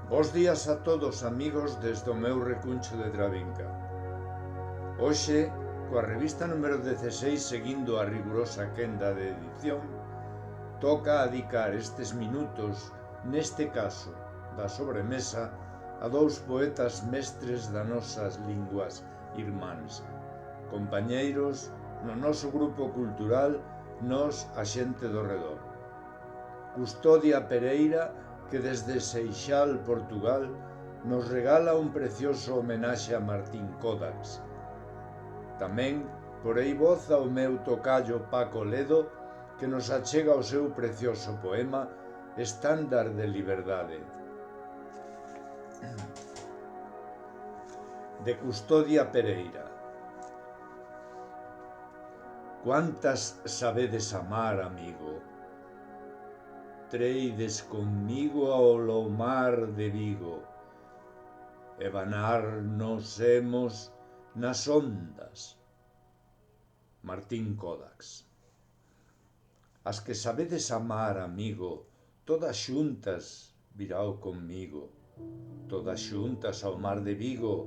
Bos días a todos, amigos, desde o meu recuncho de Travinca. Hoxe, coa revista número 16 seguindo a rigurosa quenda de edición, toca adicar estes minutos, neste caso, da sobremesa, a dous poetas mestres das nosas linguas irmáns, compañeiros no noso grupo cultural, nós a xente do redor. Custodia Pereira, que desde Seixal, Portugal, nos regala un precioso homenaxe a Martín Codax. Tamén porei voz ao meu tocallo Paco Ledo, que nos achega o seu precioso poema Estándar de Liberdade. De Custodia Pereira. Cuántas sabedes amar, amigo? Treides conmigo ao lomar de Vigo, e vanar nos hemos nas ondas. Martín Codax. As que sabedes amar, amigo, todas xuntas virao conmigo, todas xuntas ao mar de Vigo,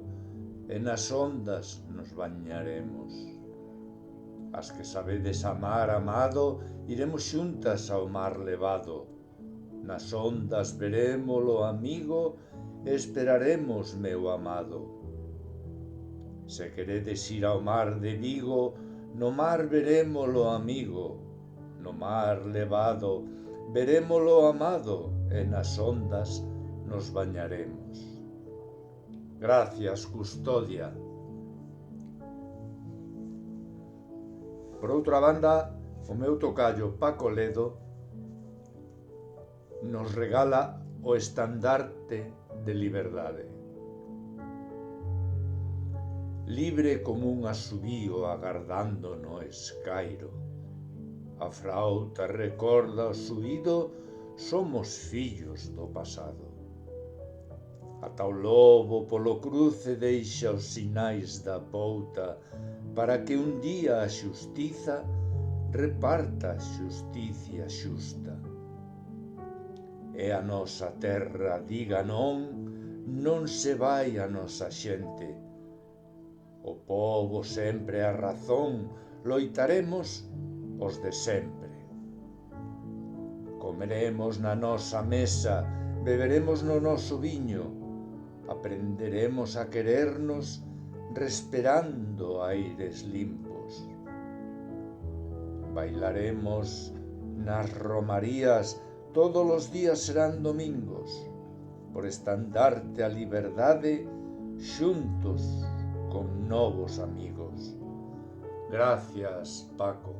e nas ondas nos bañaremos. As que sabedes amar, amado, iremos xuntas ao mar levado. Nas ondas verémolo, amigo, e esperaremos, meu amado. Se queredes ir ao mar de Vigo, no mar verémolo, amigo. No mar levado verémolo, amado, e nas ondas nos bañaremos. Gracias, Custodia. Por outra banda, o meu tocallo Paco Ledo nos regala o estandarte de liberdade. Libre como un asubío agardando no escairo. A frauta recorda o suído, somos fillos do pasado. Ata o lobo polo cruce deixa os sinais da pouta para que un día a xustiza reparta xusticia xusta. E a nosa terra diga non, non se vai a nosa xente. O pobo sempre a razón, loitaremos os de sempre. Comeremos na nosa mesa, beberemos no noso viño, aprenderemos a querernos respirando aires limpos. Bailaremos nas romarías, todos os días serán domingos, por estandarte a liberdade, xuntos con novos amigos. Gracias, Paco.